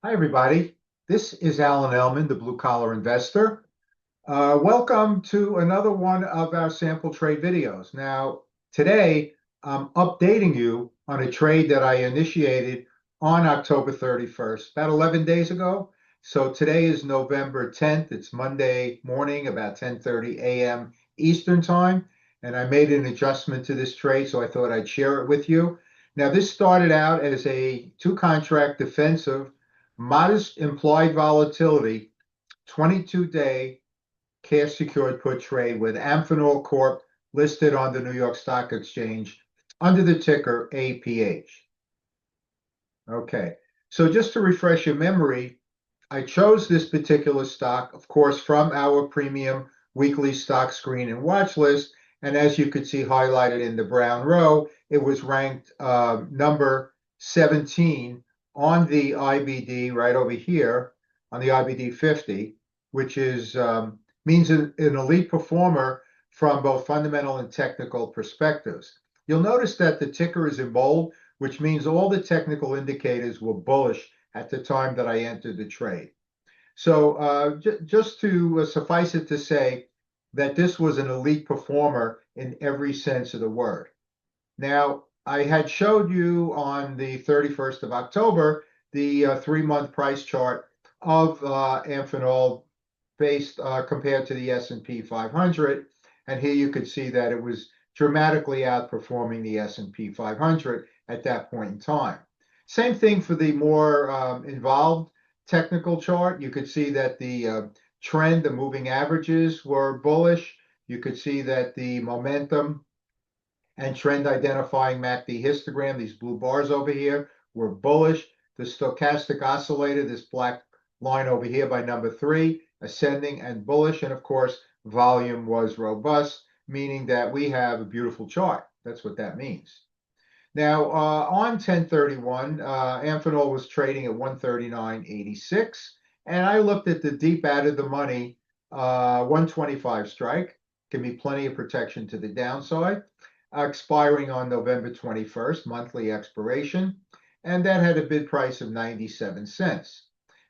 Hi, everybody. This is Alan Ellman, the Blue Collar Investor. Welcome to another one of our sample trade videos. Now, today I'm updating you on a trade that I initiated on October 31st, about 11 days ago. So today is November 10th. It's Monday morning, about 10:30 a.m. Eastern Time. And I made an adjustment to this trade, so I thought I'd share it with you. Now, this started out as a two-contract defensive, modest implied volatility, 22-day cash secured put trade with Amphenol Corp listed on the New York Stock Exchange under the ticker APH. Okay, so just to refresh your memory, I chose this particular stock, of course, from our premium weekly stock screen and watch list. And as you could see highlighted in the brown row, it was ranked number 17 on the IBD right over here on the IBD 50, which is means an elite performer from both fundamental and technical perspectives. You'll notice that the ticker is in bold, which means all the technical indicators were bullish at the time that I entered the trade. So just to suffice it to say that this was an elite performer in every sense of the word. Now, I had showed you on the 31st of October the 3-month price chart of Amphenol based compared to the S&P 500. And here you could see that it was dramatically outperforming the S&P 500 at that point in time. Same thing for the more involved technical chart. You could see that the trend, the moving averages were bullish. You could see that the momentum and trend identifying MACD histogram, these blue bars over here, were bullish. The stochastic oscillator, this black line over here by number 3, ascending and bullish. And of course, volume was robust, meaning that we have a beautiful chart. That's what that means. Now, on 1031, Amphenol was trading at 139.86, and I looked at the deep out of the money 125 strike. Give me plenty of protection to the downside, expiring on November 21st, monthly expiration, and that had a bid price of 97 cents.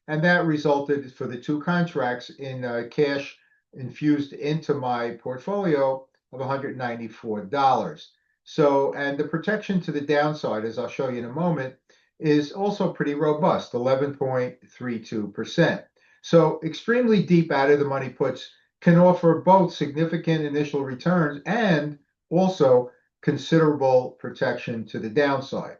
And that resulted for the two contracts in cash infused into my portfolio of $194. So, and the protection to the downside, as I'll show you in a moment, is also pretty robust, 11.32%. So extremely deep out of the money puts can offer both significant initial returns and also considerable protection to the downside.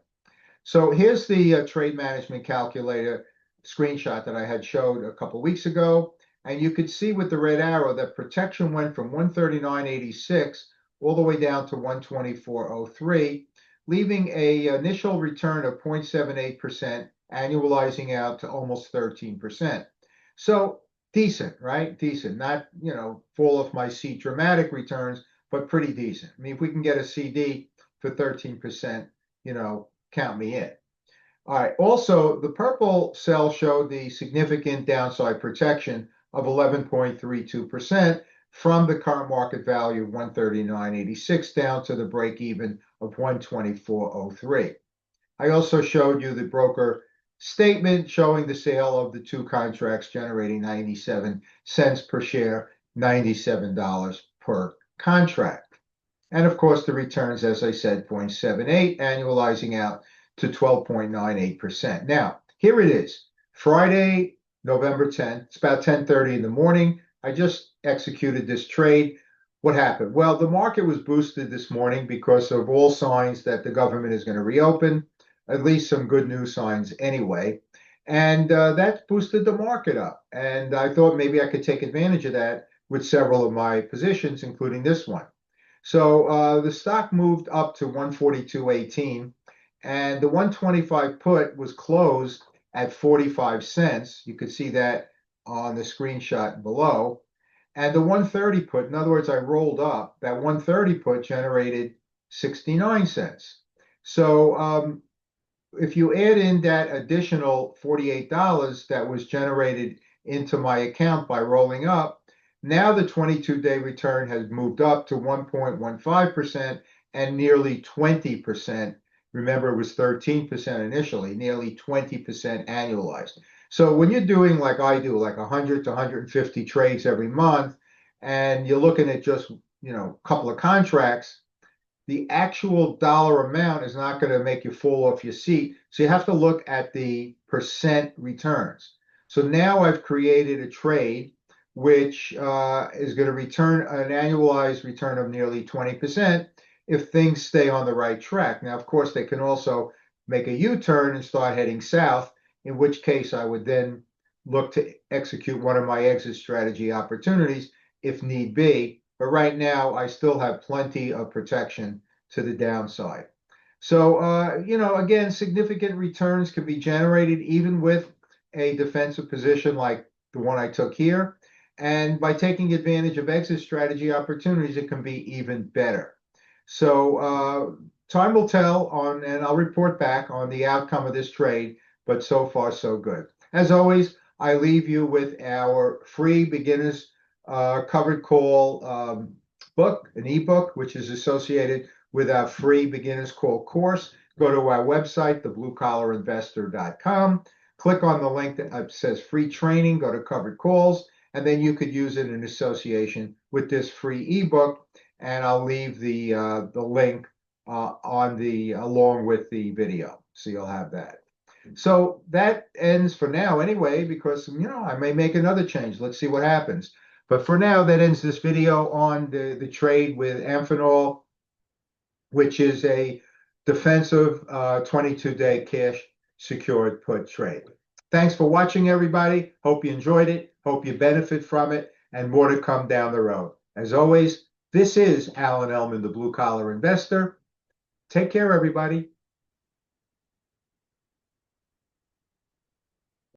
So here's the trade management calculator screenshot that I had showed a couple weeks ago. And you could see with the red arrow that protection went from 139.86 all the way down to 124.03, leaving a initial return of 0.78%, annualizing out to almost 13%. So decent, right? Decent. Not, fall off my seat dramatic returns, but pretty decent. I mean, if we can get a CD for 13%, count me in. All right. Also, the purple cell showed the significant downside protection of 11.32% from the current market value of 139.86 down to the break even of 124.03. I also showed you the broker statement showing the sale of the two contracts generating 97 cents per share, $97 per contract. And of course, the returns, as I said, 0.78, annualizing out to 12.98%. Now, here it is, Friday, November 10th. It's about 10:30 in the morning. I just executed this trade. What happened? Well, the market was boosted this morning because of all signs that the government is going to reopen, at least some good news signs anyway. And that boosted the market up. And I thought maybe I could take advantage of that with several of my positions, including this one. So the stock moved up to 142.18, and the 125 put was closed at 45 cents. You could see that on the screenshot below. And the 130 put, in other words, I rolled up, that 130 put generated 69 cents. So if you add in that additional $48 that was generated into my account by rolling up, now the 22-day return has moved up to 1.15% and nearly 20%. Remember, it was 13% initially, nearly 20% annualized. So when you're doing like I do, like 100 to 150 trades every month, and you're looking at just, a couple of contracts, the actual dollar amount is not going to make you fall off your seat. So you have to look at the percent returns. So now I've created a trade which is going to return an annualized return of nearly 20% if things stay on the right track. Now, of course, they can also make a U-turn and start heading south, in which case I would then look to execute one of my exit strategy opportunities if need be. But right now, I still have plenty of protection to the downside. So, again, significant returns can be generated even with a defensive position like the one I took here. And by taking advantage of exit strategy opportunities, it can be even better. So, time will tell and I'll report back on the outcome of this trade, but so far, so good. As always, I leave you with our free beginners covered call book, an ebook, which is associated with our free beginners call course. Go to our website, thebluecollarinvestor.com. Click on the link that says free training, go to covered calls, and then you could use it in association with this free ebook. And I'll leave the link along with the video, so you'll have that. So that ends for now anyway, because I may make another change. Let's see what happens. But for now, that ends this video on the trade with Amphenol, which is a defensive 22-day cash secured put trade. Thanks for watching, everybody. Hope you enjoyed it. Hope you benefit from it, and more to come down the road. As always, this is Alan Ellman, the Blue Collar Investor. Take care, everybody.